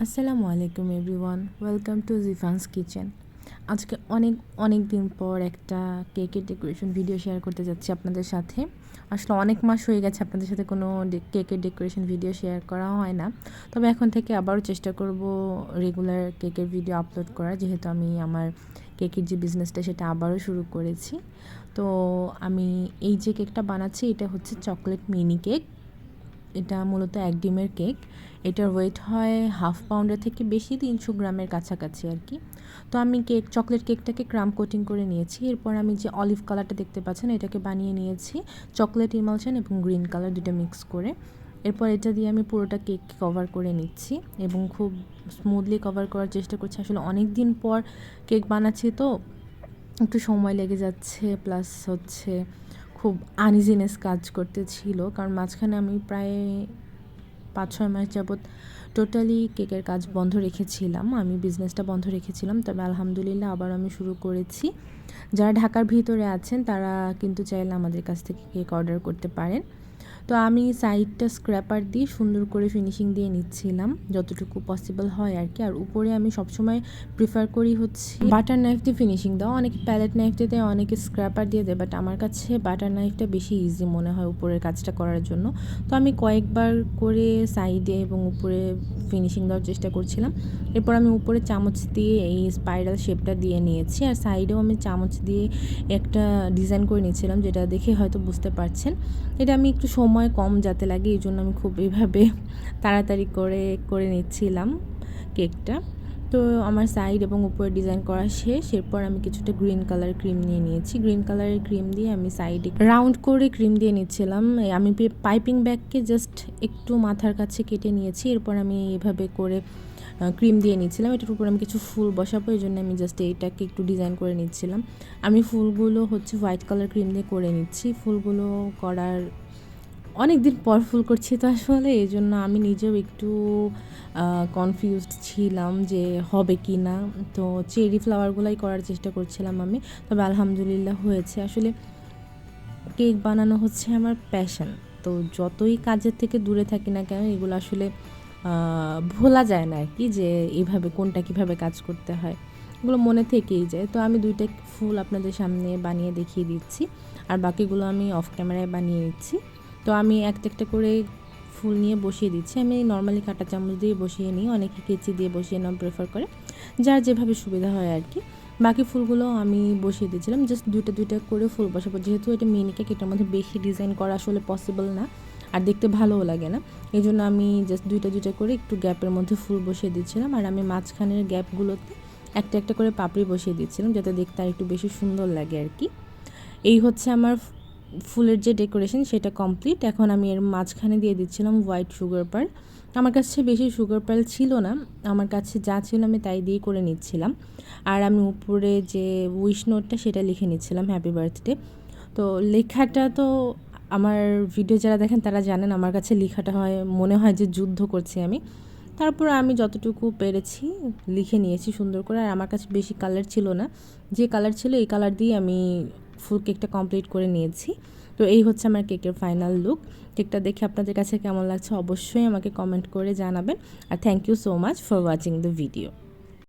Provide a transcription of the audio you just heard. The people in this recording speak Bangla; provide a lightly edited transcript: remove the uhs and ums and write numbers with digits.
আসসালামু আলাইকুম এভরিওয়ান, ওয়েলকাম টু জিফানস কিচেন। আজকে অনেক দিন পর একটা কেকের ডেকোরেশন ভিডিও শেয়ার করতে যাচ্ছি আপনাদের সাথে। আসলে অনেক মাস হয়ে গেছে আপনাদের সাথে কোনো কেকের ডেকোরেশন ভিডিও শেয়ার করা হয় না। তবে এখন থেকে আবারও চেষ্টা করব রেগুলার কেকের ভিডিও আপলোড করার, যেহেতু আমি আমার কেকের যে বিজনেসটা সেটা আবারও শুরু করেছি। তো আমি এই যে কেকটা বানাচ্ছি এটা হচ্ছে চকলেট মিনি কেক। এটা মূলত এক ডিমের কেক। এটার ওয়েট হয় 1/2 পাউন্ডের থেকে বেশি, 300 গ্রামের কাছাকাছি আর কি। তো আমি চকলেট কেকটাকে ক্রাম কোটিং করে নিয়েছি। এরপর আমি যে অলিভ কালারটা দেখতে পাচ্ছেন এটাকে বানিয়ে নিয়েছি চকলেট ইমালশন এবং গ্রিন কালার দুটো মিক্স করে। এরপর এটা দিয়ে আমি পুরোটা কেক কভার করে নিচ্ছি এবং খুব স্মুথলি কভার করার চেষ্টা করছি। আসলে অনেক দিন পর কেক বানাচ্ছি তো একটু সময় লেগে যাচ্ছে, প্লাস হচ্ছে খুব আনইজিনেস কাজ করতেছিল, কারণ মাঝখানে আমি প্রায় 5-6 মাস যাবৎ টোটালি কেকের কাজ বন্ধ রেখেছিলাম, আমি বিজনেসটা বন্ধ রেখেছিলাম। তবে আলহামদুলিল্লাহ আবার আমি শুরু করেছি। যারা ঢাকার ভিতরে আছেন তারা কিন্তু চাইলে আমাদের কাছ থেকে কেক অর্ডার করতে পারেন। তো আমি সাইডটা স্ক্র্যাপার দিয়ে সুন্দর করে ফিনিশিং দিয়ে নিচ্ছিলাম যতটুকু পসিবল হয় আর কি। আর উপরে আমি সবসময় প্রিফার করি হচ্ছে বাটার নাইফ দিয়ে ফিনিশিং দেওয়া। অনেকে প্যালেট নাইফ দিয়ে দেয়, অনেকে স্ক্র্যাপার দিয়ে দেয়, বাট আমার কাছে বাটার নাইফটা বেশি ইজি মনে হয় উপরের কাজটা করার জন্য। তো আমি কয়েকবার করে সাইডে এবং উপরে ফিনিশিং দেওয়ার চেষ্টা করছিলাম। এরপর আমি উপরে চামচ দিয়ে এই স্পাইরাল শেপটা দিয়ে নিয়েছি, আর সাইডেও আমি চামচ দিয়ে একটা ডিজাইন করে নিয়েছিলাম, যেটা দেখে হয়তো বুঝতে পারছেন। এটা আমি একটু সময় কম যাতে লাগে এই জন্য আমি খুব এইভাবে তাড়াতাড়ি করে নিচ্ছিলাম কেকটা। তো আমার সাইড এবং উপরে ডিজাইন করা শেষ। এরপর আমি কিছুটা গ্রিন কালার ক্রিম নিয়ে নিয়েছি। গ্রিন কালারের ক্রিম দিয়ে আমি সাইডে রাউন্ড করে ক্রিম দিয়ে নিচ্ছিলাম। আমি পাইপিং ব্যাগকে জাস্ট একটু মাথার কাছে কেটে নিয়েছি। এরপর আমি এভাবে করে ক্রিম দিয়ে নিচ্ছিলাম। এটার উপর আমি কিছু ফুল বসাবো, এই জন্য আমি জাস্ট এইটাকে একটু ডিজাইন করে নিচ্ছিলাম। আমি ফুলগুলো হচ্ছে হোয়াইট কালার ক্রিম দিয়ে করে নিচ্ছি। ফুলগুলো করার অনেক দিন পর ফুল করছি তো আসলে এই জন্য আমি নিজেও একটু কনফিউজড ছিলাম যে হবে কি না। তো চেরি ফ্লাওয়ারগুলাই করার চেষ্টা করছিলাম আমি, তবে আলহামদুলিল্লাহ হয়েছে। আসলে কেক বানানো হচ্ছে আমার প্যাশন। তো যতই কাজের থেকে দূরে থাকি না কেন এগুলো আসলে ভোলা যায় না আর কি, যে এইভাবে কোনটা কিভাবে কাজ করতে হয় এগুলো মনে থেকেই যায়। তো আমি 2টা ফুল আপনাদের সামনে বানিয়ে দেখিয়ে দিচ্ছি, আর বাকিগুলো আমি অফ ক্যামেরায় বানিয়ে নিচ্ছি। তো আমি একটা একটা করে ফুল নিয়ে বসিয়ে দিচ্ছি। আমি নর্মালি কাঁটা চামচ দিয়ে বসিয়ে নিই, অনেকে কেচি দিয়ে বসিয়ে নেওয়া প্রেফার করে, যার যেভাবে সুবিধা হয় আর কি। বাকি ফুলগুলো আমি বসিয়ে দিয়েছিলাম, জাস্ট দুইটা করে ফুল বসাবো, যেহেতু এটা মিনি কেক, এটার মধ্যে বেশি ডিজাইন করা আসলে পসিবল না, আর দেখতে ভালোও লাগে না। এই জন্য আমি জাস্ট দুইটা করে একটু গ্যাপের মধ্যে ফুল বসিয়ে দিচ্ছিলাম, আর আমি মাঝখানের গ্যাপগুলোতে একটা একটা করে পাপড়ি বসিয়ে দিচ্ছিলাম, যাতে দেখতে আর একটু বেশি সুন্দর লাগে আর কি। এই হচ্ছে আমার ফুলের যে ডেকোরেশন সেটা কমপ্লিট। এখন আমি এর মাঝখানে দিয়ে দিচ্ছিলাম হোয়াইট সুগার পার্ল। আমার কাছে বেশি সুগার পার্ল ছিল না, আমার কাছে যা ছিল আমি তাই দিয়ে করে নিচ্ছিলাম। আর আমি উপরে যে উইশ নোটটা সেটা লিখে নিচ্ছিলাম হ্যাপি বার্থডে। তো লেখাটা তো আমার ভিডিও যারা দেখেন তারা জানেন, আমার কাছে লেখাটা মনে হয় যে যুদ্ধ করছি আমি। তারপর আমি যতটুকু পেরেছি লিখে নিয়েছি সুন্দর করে। আর আমার কাছে বেশি কালার ছিল না, যে কালার ছিল এই কালার দিয়ে আমি ফুল কেকটা কমপ্লিট করে নিয়েছি। তো এই হচ্ছে আমার কেকের ফাইনাল লুক। কেকটা দেখে আপনাদের কাছে কেমন লাগছে অবশ্যই আমাকে কমেন্ট করে জানাবেন। আর thank you so much for watching the video.